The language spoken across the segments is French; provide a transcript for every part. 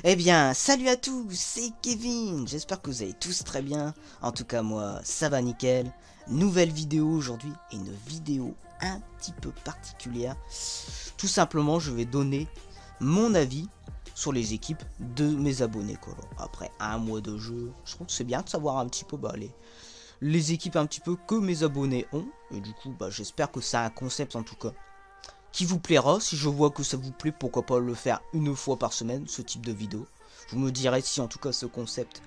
Eh bien, salut à tous, c'est Kevin, j'espère que vous allez tous très bien. En tout cas, moi, ça va nickel. Nouvelle vidéo aujourd'hui, et une vidéo un petit peu particulière. Tout simplement, je vais donner mon avis sur les équipes de mes abonnés, quoi. Après un mois de jeu, je trouve que c'est bien de savoir un petit peu les équipes un petit peu que mes abonnés ont. Et du coup, j'espère que ça a un concept en tout cas qui vous plaira. Si je vois que ça vous plaît, pourquoi pas le faire une fois par semaine, ce type de vidéo. Vous me direz si en tout cas ce concept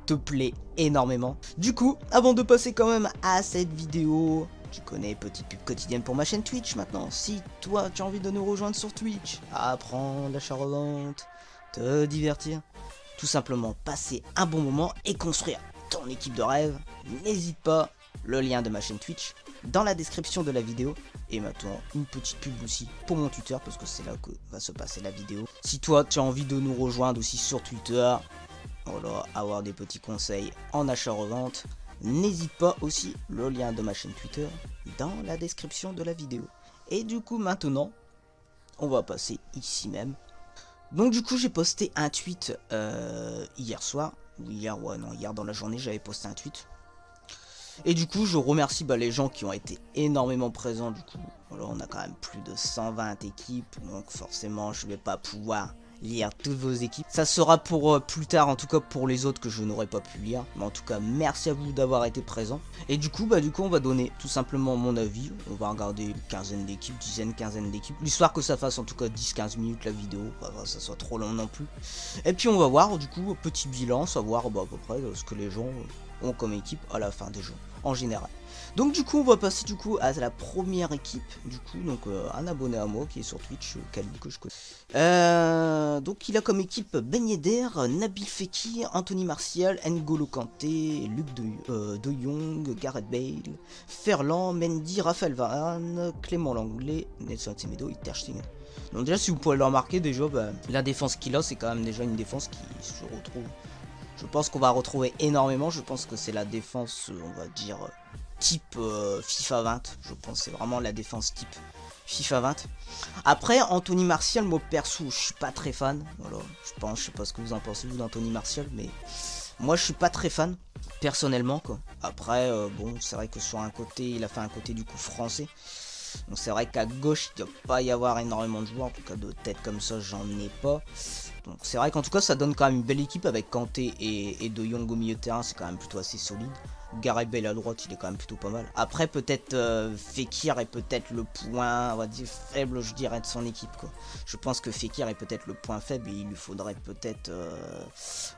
te plaît énormément. Du coup, avant de passer quand même à cette vidéo, tu connais, petite pub quotidienne pour ma chaîne Twitch maintenant. Si toi tu as envie de nous rejoindre sur Twitch, apprendre l'achat-revente, te divertir, tout simplement passer un bon moment et construire ton équipe de rêve, n'hésite pas, le lien de ma chaîne Twitch dans la description de la vidéo. Et maintenant, une petite pub aussi pour mon Twitter, parce que c'est là que va se passer la vidéo. Si toi, tu as envie de nous rejoindre aussi sur Twitter, voilà, avoir des petits conseils en achat-revente, n'hésite pas aussi, le lien de ma chaîne Twitter dans la description de la vidéo. Et du coup, maintenant, on va passer ici même. Donc du coup, j'ai posté un tweet hier soir, ou hier, ouais, non, hier dans la journée, j'avais posté un tweet. Et du coup, je remercie les gens qui ont été énormément présents. Du coup, voilà, on a quand même plus de 120 équipes. Donc forcément, je vais pas pouvoir lire toutes vos équipes. Ça sera pour plus tard, en tout cas pour les autres que je n'aurais pas pu lire. Mais en tout cas, merci à vous d'avoir été présents. Et du coup, on va donner tout simplement mon avis. On va regarder une quinzaine d'équipes, quinzaine d'équipes. L'histoire que ça fasse en tout cas 10-15 minutes la vidéo. Pas que ça soit trop long non plus. Et puis on va voir du coup, petit bilan, savoir à peu près ce que les gens ont comme équipe à la fin des jeux en général. Donc du coup on va passer du coup à la première équipe, du coup donc un abonné à moi qui est sur Twitch, Kali, que je connais. Donc il a comme équipe Ben Yedder, Nabil Fekir, Anthony Martial, N'Golo Kanté, Luc de Jong, Gareth Bale, Ferland, Mendy, Raphaël Varane, Clément Langlais, Nelson Semedo et Ter Stegen. Donc déjà si vous pouvez le remarquer déjà, la défense qu'il a c'est quand même déjà une défense qui se retrouve. Je pense qu'on va retrouver énormément. Je pense que c'est la défense, on va dire, type FIFA 20. Je pense que c'est vraiment la défense type FIFA 20. Après, Anthony Martial, moi perso, je suis pas très fan. Voilà, je sais pas ce que vous en pensez vous d'Anthony Martial, mais moi je suis pas très fan, personnellement quoi. Après, bon, c'est vrai que sur un côté, il a fait un côté du coup français. Donc c'est vrai qu'à gauche, il ne doit pas y avoir énormément de joueurs. En tout cas, de tête comme ça, j'en ai pas. Donc c'est vrai qu'en tout cas ça donne quand même une belle équipe avec Kanté et De Jong au milieu de terrain, c'est quand même plutôt assez solide. Gareth Bale à droite, il est quand même plutôt pas mal. Après peut-être Fekir est peut-être le point, on va dire, faible je dirais de son équipe quoi. Je pense que Fekir est peut-être le point faible et il lui faudrait peut-être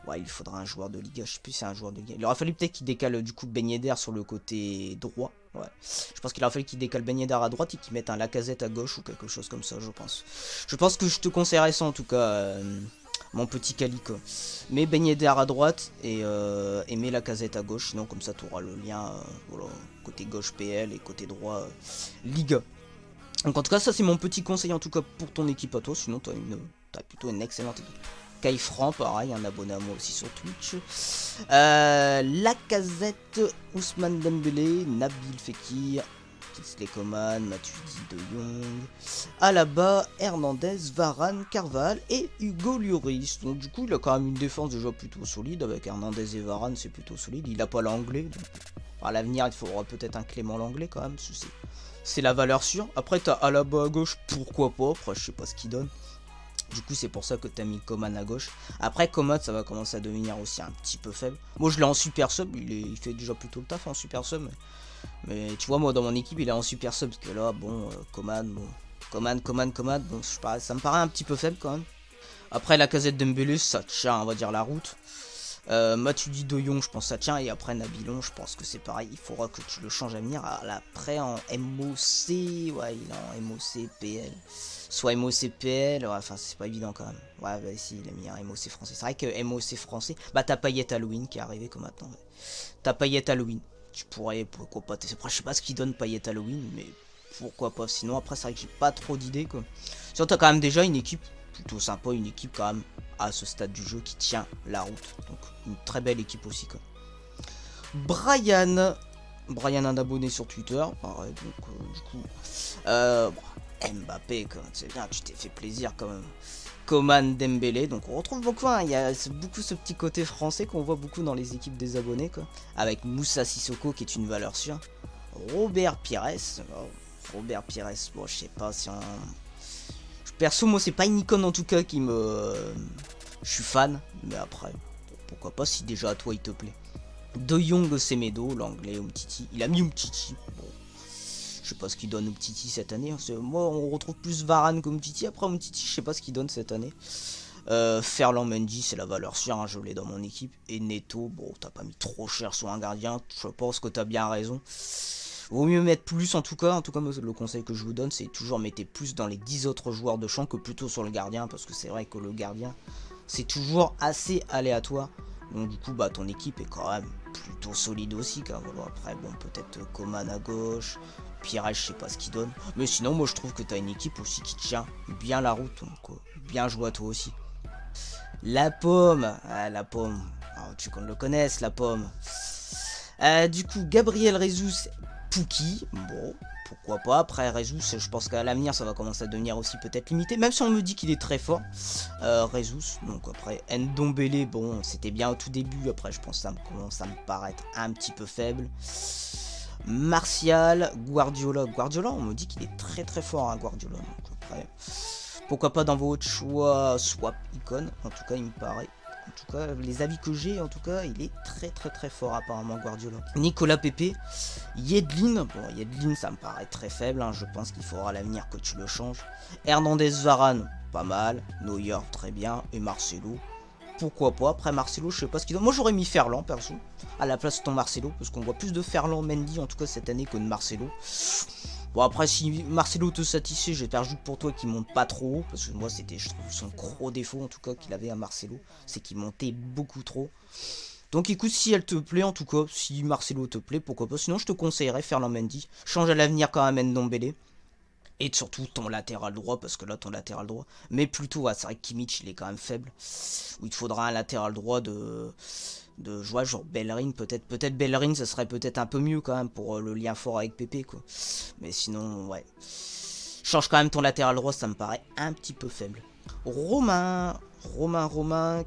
ouais, il lui faudra un joueur de Liga, je sais plus si c'est un joueur de Liga. Il aurait fallu peut-être qu'il décale du coup Ben Yedder sur le côté droit. Ouais. Je pense qu'il aurait fallu qu'il décale Ben Yedder à droite et qu'il mette un Lacazette à gauche ou quelque chose comme ça, je pense. Je pense que je te conseillerais ça en tout cas, mon petit Calico. Mets Ben Yedder à droite et mets Lacazette à gauche, sinon comme ça tu auras le lien, voilà, côté gauche PL et côté droit Liga. Donc en tout cas ça c'est mon petit conseil en tout cas pour ton équipe à toi, sinon t'as plutôt une excellente équipe. Kai Franc, pareil, un abonné à moi aussi sur Twitch. Lacazette, Ousmane Dembélé, Nabil Fekir, Kingsley Coman, Matuidi de Jong, Alaba, Hernandez, Varane, Carval et Hugo Lloris. Donc du coup il a quand même une défense déjà plutôt solide avec Hernandez et Varane, c'est plutôt solide. Il a pas l'anglais. À l'avenir il faudra peut-être un Clément Langlais quand même. C'est la valeur sûre. Après t'as Alaba à gauche, pourquoi pas. Après je sais pas ce qu'il donne. Du coup c'est pour ça que t'as mis Coman à gauche. Après Coman ça va commencer à devenir aussi un petit peu faible. Moi je l'ai en super sub, il fait déjà plutôt le taf en super sub. Mais tu vois moi dans mon équipe il est en super sub. Parce que là bon Coman, bon. Coman, bon ça me paraît un petit peu faible quand même. Après la casette Dembélé ça tient on va dire la route. Matuidi de Jong je pense ça tient. Et après Nabilon je pense que c'est pareil. Il faudra que tu le changes à venir. Après en MOC, ouais il est en MOC PL. Soit MOC PL, ouais, enfin c'est pas évident quand même. Ouais bah si il a mis un MOC français. C'est vrai que MOC français, bah t'as Payet Halloween qui est arrivé comme maintenant. Ouais. T'as Payet Halloween. Tu pourrais, pourquoi pas, je sais pas ce qu'il donne Payet Halloween, mais pourquoi pas. Sinon après c'est vrai que j'ai pas trop d'idées quoi. Sinon t'as quand même déjà une équipe plutôt sympa, une équipe quand même à ce stade du jeu qui tient la route. Donc une très belle équipe aussi quoi. Brian, un abonné sur Twitter, pareil, donc du coup, Mbappé, c'est bien, tu t'es fait plaisir quand même. Coman, Dembélé. Donc on retrouve beaucoup, hein, il y a beaucoup ce petit côté français qu'on voit beaucoup dans les équipes des abonnés, quoi. Avec Moussa Sissoko qui est une valeur sûre. Robert Pires. Oh, Robert Pires, bon je sais pas si on... Perso moi c'est pas une icône en tout cas qui me... Je suis fan, mais après, pourquoi pas si déjà à toi il te plaît. De Jong Semedo, l'anglais Umtiti. Il a mis Umtiti. Bon, je sais pas ce qu'il donne Umtiti cette année. Moi on retrouve plus Varane qu'Umtiti. Après Umtiti je sais pas ce qu'il donne cette année. Ferland Mendy c'est la valeur sûre, hein, je l'ai dans mon équipe. Et Neto, bon t'as pas mis trop cher sur un gardien. Je pense que t'as bien raison. Vaut mieux mettre plus en tout cas le conseil que je vous donne c'est toujours mettez plus dans les 10 autres joueurs de champ que plutôt sur le gardien. Parce que c'est vrai que le gardien c'est toujours assez aléatoire. Donc du coup bah ton équipe est quand même plutôt solide aussi quand même. Après bon peut-être Coman à gauche, Pires je sais pas ce qu'il donne. Mais sinon moi je trouve que t'as une équipe aussi qui tient bien la route. Donc bien joué à toi aussi. La pomme, ah, la pomme, alors, tu qu'on le connaisse la pomme. Du coup Gabriel Jesus, Pukki, bon pourquoi pas. Après Jesus je pense qu'à l'avenir ça va commencer à devenir aussi peut-être limité. Même si on me dit qu'il est très fort, Jesus. Donc après Ndombele, bon c'était bien au tout début. Après je pense que ça commence à me paraître un petit peu faible. Martial, Guardiola on me dit qu'il est très très fort, hein, Guardiola. Donc après pourquoi pas dans vos autres choix swap icône. En tout cas il me paraît, en tout cas les avis que j'ai, en tout cas il est très très très fort apparemment Guardiola. Nicolas Pepe, Yedlin, bon Yedlin ça me paraît très faible, hein, je pense qu'il faudra à l'avenir que tu le changes. Hernandez Varane, pas mal. Neuer très bien. Et Marcelo, pourquoi pas. Après Marcelo je sais pas ce qu'il donne. Moi j'aurais mis Ferland perso à la place de ton Marcelo, parce qu'on voit plus de Ferland Mendy en tout cas cette année que de Marcelo. Bon après si Marcelo te satisfait, je vais faire juste pour toi qu'il monte pas trop haut. Parce que moi c'était je trouve son gros défaut en tout cas qu'il avait à Marcelo. C'est qu'il montait beaucoup trop. Donc écoute, si elle te plaît en tout cas, si Marcelo te plaît, pourquoi pas. Sinon je te conseillerais Ferland Mendy. Change à l'avenir quand même Ndombele. Et surtout ton latéral droit, parce que là ton latéral droit. Mais plutôt, ouais, c'est vrai que Kimmich il est quand même faible. Où il te faudra un latéral droit de joueur genre Bellerin peut-être. Peut-être Bellerin ça serait peut-être un peu mieux quand même pour le lien fort avec Pépé quoi. Mais sinon ouais. Change quand même ton latéral droit, ça me paraît un petit peu faible. Romain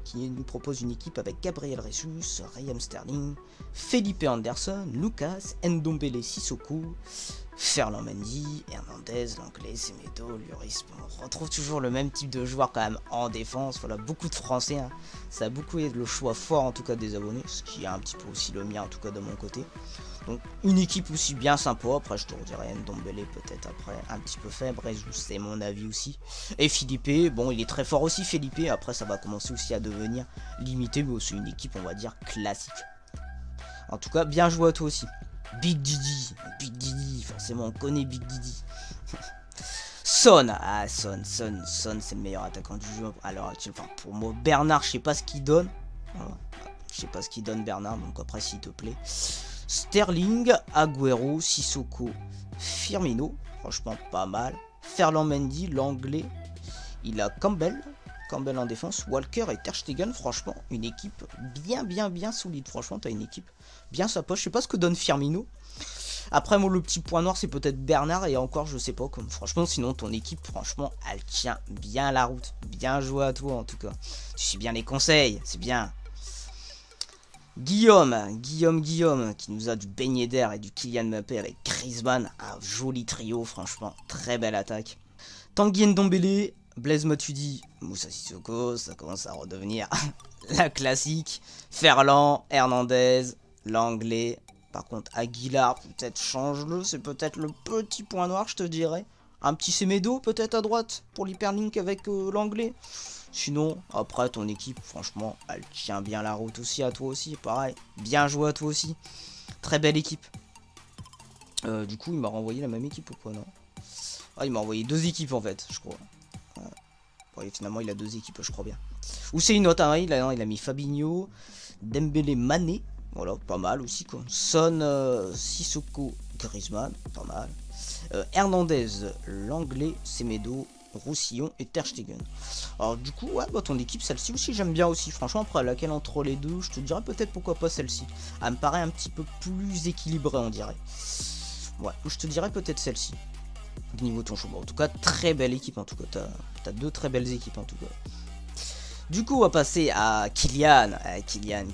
qui nous propose une équipe avec Gabriel Jesus, Raheem Sterling, Felipe Anderson, Lucas, Ndombele Sissoko, Ferland Mendy, Hernandez, l'anglais, Semedo, Lloris. On retrouve toujours le même type de joueur quand même en défense. Voilà, beaucoup de français, hein. Ça a beaucoup été le choix fort en tout cas des abonnés, ce qui est un petit peu aussi le mien en tout cas de mon côté. Donc une équipe aussi bien sympa. Après je te redirai Ndombele peut-être après un petit peu faible. Jesus c'est mon avis aussi. Et Philippe, bon il est très fort aussi Philippe. Après ça va commencer aussi à devenir limité, mais aussi une équipe on va dire classique. En tout cas bien joué à toi aussi. Big Didi, forcément on connaît Big Didi. Son, ah Son c'est le meilleur attaquant du jeu. Alors enfin, pour moi Bernard je sais pas ce qu'il donne. Voilà. Je sais pas ce qu'il donne Bernard, donc après s'il te plaît. Sterling, Agüero, Sissoko, Firmino, franchement pas mal. Ferland Mendy, l'anglais. Il a Campbell en défense, Walker et Ter Stegen, franchement une équipe bien solide. Franchement t'as une équipe bien sa poche. Je sais pas ce que donne Firmino. Après moi le petit point noir c'est peut-être Bernard, et encore je sais pas comme franchement. Sinon ton équipe franchement elle tient bien la route. Bien joué à toi en tout cas. Tu suis bien les conseils, c'est bien. Guillaume qui nous a du Ben Yedder et du Kylian Mbappé avec Griezmann. Un joli trio franchement, très belle attaque. Tanguy Ndombele, Blaise Matuidi, Moussa Sissoko, ça commence à redevenir la classique. Ferland, Hernandez, l'anglais. Par contre Aguilar, peut-être change-le, c'est peut-être le petit point noir je te dirais. Un petit Semedo peut-être à droite pour l'hyperlink avec l'anglais. Sinon, après ton équipe, franchement, elle tient bien la route aussi à toi aussi, pareil. Bien joué à toi aussi. Très belle équipe. Du coup, il m'a renvoyé la même équipe ou quoi, non? Ah, il m'a envoyé deux équipes en fait, je crois. Ouais, finalement, il a deux équipes, je crois bien. Ou c'est une autre, hein, il a mis Fabinho, Dembélé, Mané. Voilà, pas mal aussi quoi. Son, Sissoko, Griezmann, pas mal. Hernandez, l'anglais, Semedo, Roussillon et Ter Stegen. Alors du coup ouais bah ton équipe celle-ci aussi j'aime bien aussi. Franchement après laquelle entre les deux je te dirais peut-être pourquoi pas celle-ci. Elle me paraît un petit peu plus équilibrée on dirait. Ouais je te dirais peut-être celle-ci. niveau de ton choix. Bon, en tout cas, très belle équipe en tout cas. T'as deux très belles équipes en tout cas. Du coup, on va passer à Kylian. Kylian.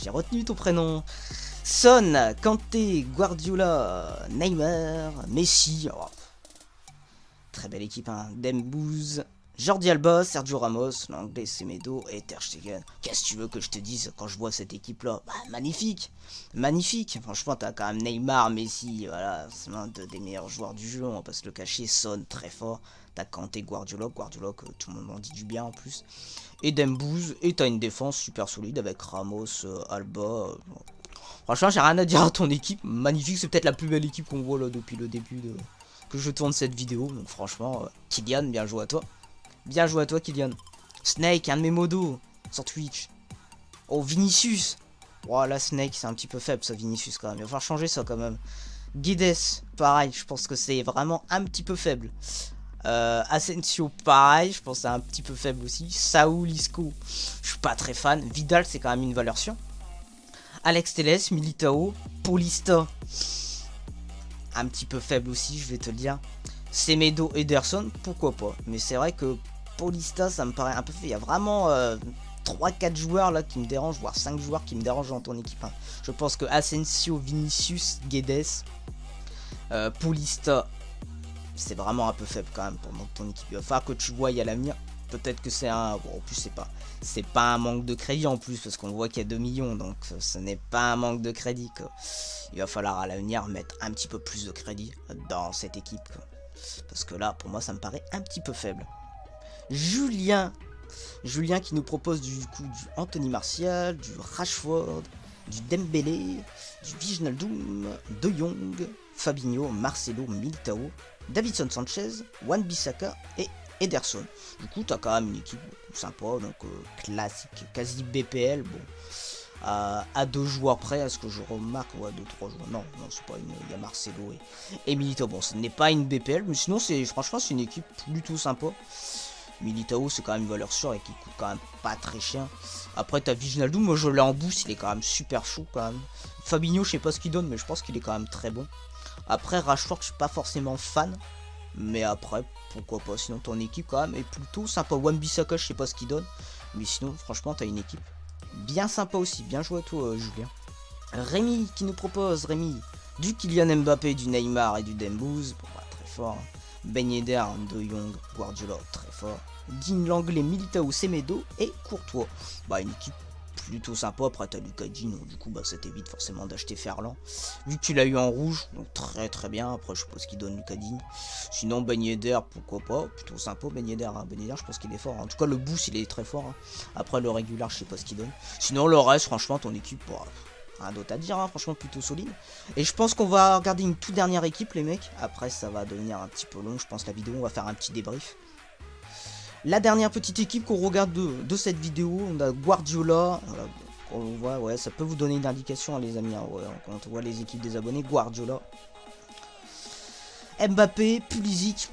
J'ai retenu ton prénom. Son, Kanté, Guardiola, Neymar, Messi. Oh. Très belle équipe, hein. Dembouz, Jordi Alba, Sergio Ramos, l'anglais Semedo et Ter Stegen. Qu'est-ce que tu veux que je te dise quand je vois cette équipe-là? Bah, magnifique. Franchement, t'as quand même Neymar, Messi, voilà, c'est l'un des meilleurs joueurs du jeu, on va pas se le cacher. Son, très fort. T'as Kanté, Guardiola que tout le monde en dit du bien en plus. Et Dembouz, et t'as une défense super solide avec Ramos, Alba. Franchement, j'ai rien à dire à ton équipe. Magnifique, c'est peut-être la plus belle équipe qu'on voit là depuis le début que je tourne cette vidéo. Donc franchement, Kylian, bien joué à toi. Bien joué à toi, Kylian. Snake, un de mes modos sur Twitch. Oh, Vinicius. Oh, là, Snake, c'est un petit peu faible, ça, Vinicius, quand même. Il va falloir changer ça, quand même. Guedes, pareil, je pense que c'est vraiment un petit peu faible. Asensio, pareil, je pense que c'est un petit peu faible aussi. Saúl, Isco, je suis pas très fan. Vidal, c'est quand même une valeur sûre. Alex Telles, Militao, Paulista, un petit peu faible aussi, je vais te le dire. Semedo, Ederson, pourquoi pas. Mais c'est vrai que Paulista, ça me paraît un peu fait. Il y a vraiment 3-4 joueurs là qui me dérangent, voire 5 joueurs qui me dérangent dans ton équipe. Hein. Je pense que Asensio, Vinicius, Guedes, Paulista, c'est vraiment un peu faible quand même pour ton équipe. Il va falloir que tu vois à l'avenir. Peut-être que c'est un... Bon, en plus, c'est pas un manque de crédit en plus, parce qu'on voit qu'il y a 2 millions, donc ce n'est pas un manque de crédit, quoi. Il va falloir à l'avenir mettre un petit peu plus de crédit dans cette équipe, quoi. Parce que là, pour moi, ça me paraît un petit peu faible. Julien qui nous propose du coup du Anthony Martial, du Rashford, du Dembélé, du Wijnaldum, De Jong, Fabinho, Marcelo, Militao, Davinson Sanchez, Wan-Bissaka et Ederson. Du coup, t'as quand même une équipe sympa, donc classique, quasi BPL. Bon, à 2 joueurs près, à ce que je remarque, ou à 2-3 joueurs. Non, c'est pas une. Il y a Marcelo et Militao. Bon, ce n'est pas une BPL, mais sinon, franchement, c'est une équipe plutôt sympa. Militao, c'est quand même une valeur sûre et qui coûte quand même pas très cher. Après, t'as Wijnaldum, moi je l'ai en boost, il est quand même super chaud quand même. Fabinho, je sais pas ce qu'il donne, mais je pense qu'il est quand même très bon. Après, Rashford, je suis pas forcément fan. Mais après, pourquoi pas, sinon ton équipe quand même est plutôt sympa. Wan-Bissaka, je sais pas ce qu'il donne. Mais sinon, franchement, t'as une équipe bien sympa aussi. Bien joué à toi, Julien. Rémi qui nous propose, du Kylian Mbappé, du Neymar et du Dembouz. Bon, bah, très fort. Ben Yedder, De Jong, Guardiola, très fort. Dean l'anglais, Militao, Semedo et Courtois. Bah, une équipe plutôt sympa. Après, t'as Lucas Digne, donc du coup, bah, ça t'évite forcément d'acheter Ferland. Vu que tu l'as eu en rouge, donc très bien. Après, je sais pas ce qu'il donne, Lucas Digne. Sinon, Ben Yedder, pourquoi pas. Plutôt sympa, Ben Yedder. Hein. Ben Yedder, je pense qu'il est fort. En tout cas, le boost, il est très fort. Hein. Après, le régulier, je sais pas ce qu'il donne. Sinon, le reste, franchement, ton équipe, bah, rien d'autre à dire, hein, franchement plutôt solide. Et je pense qu'on va regarder une toute dernière équipe, les mecs. Après, ça va devenir un petit peu long, je pense, la vidéo. On va faire un petit débrief. La dernière petite équipe qu'on regarde de cette vidéo, on a Guardiola. Voilà, on voit, ouais, ça peut vous donner une indication, hein, les amis. Hein, ouais, quand on voit les équipes des abonnés, Guardiola. Mbappé, Pulisic.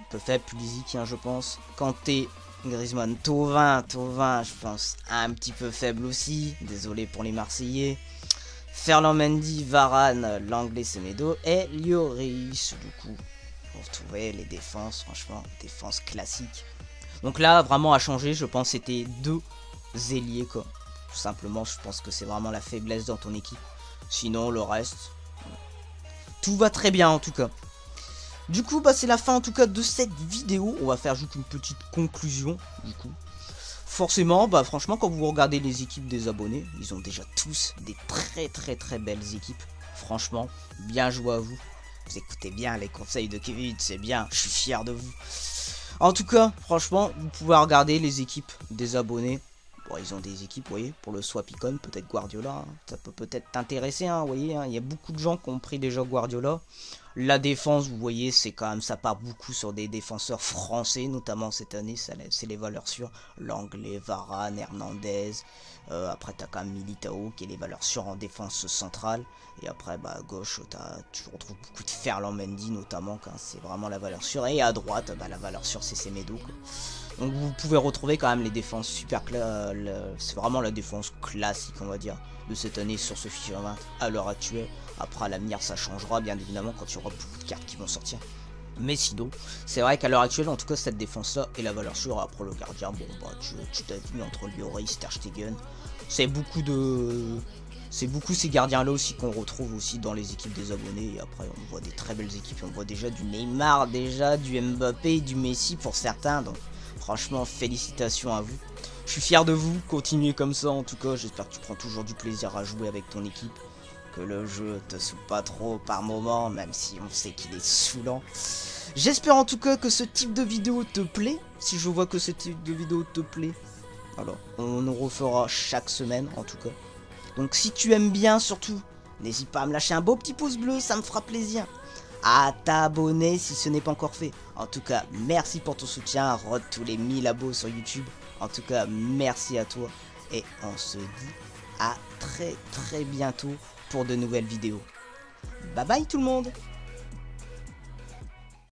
Un peu faible, Pulisic, hein, je pense. Kanté, Griezmann, Thauvin, je pense, un petit peu faible aussi. Désolé pour les Marseillais. Ferland Mendy, Varane, l'anglais Semedo et Lloris. Du coup, vous retrouvez les défenses, franchement, défense classique. Donc là, vraiment à changer, je pense c'était 2 ailiers, quoi. Tout simplement, je pense que c'est vraiment la faiblesse dans ton équipe. Sinon, le reste, tout va très bien en tout cas. Du coup, bah, c'est la fin en tout cas de cette vidéo. On va faire juste une petite conclusion, du coup. Forcément, bah franchement, quand vous regardez les équipes des abonnés, ils ont déjà tous des très belles équipes. Franchement, bien joué à vous. Vous écoutez bien les conseils de Kevin, c'est bien, je suis fier de vous. En tout cas, franchement, vous pouvez regarder les équipes des abonnés. Bon, ils ont des équipes, vous voyez, pour le swap icon, peut-être Guardiola, hein. Ça peut peut-être t'intéresser, hein, vous voyez, hein. Il y a beaucoup de gens qui ont pris déjà Guardiola. La défense, vous voyez, c'est quand même, ça part beaucoup sur des défenseurs français, notamment cette année, c'est les valeurs sûres. L'anglais, Varane, Hernandez. Après, t'as quand même Militao, qui est les valeurs sûres en défense centrale. Et après, bah, à gauche, tu retrouves beaucoup de Ferland Mendy, notamment, c'est vraiment la valeur sûre. Et à droite, bah, la valeur sûre, c'est Semedo, quoi. Donc vous pouvez retrouver quand même les défenses super c'est vraiment la défense classique, on va dire, de cette année sur ce FIFA 20 à l'heure actuelle. Après à l'avenir ça changera bien évidemment quand il y aura beaucoup de cartes qui vont sortir. Mais sinon, c'est vrai qu'à l'heure actuelle, en tout cas, cette défense-là est la valeur sûre. Après le gardien, bon, bah, tu t'as vu entre Lloris, Ter Stegen, c'est beaucoup ces gardiens-là aussi qu'on retrouve aussi dans les équipes des abonnés. Et après, on voit des très belles équipes. On voit déjà du Neymar, déjà du Mbappé, du Messi pour certains. Donc, franchement, félicitations à vous. Je suis fier de vous. Continuez comme ça. En tout cas, j'espère que tu prends toujours du plaisir à jouer avec ton équipe. Que le jeu te saoule pas trop par moment, même si on sait qu'il est saoulant. J'espère en tout cas que ce type de vidéo te plaît. Si je vois que ce type de vidéo te plaît, alors on en refera chaque semaine en tout cas. Donc si tu aimes bien surtout, n'hésite pas à me lâcher un beau petit pouce bleu, ça me fera plaisir. À t'abonner si ce n'est pas encore fait. En tout cas, merci pour ton soutien. Rod tous les 1000 abos sur YouTube. En tout cas, merci à toi. Et on se dit à très bientôt pour de nouvelles vidéos. Bye bye tout le monde.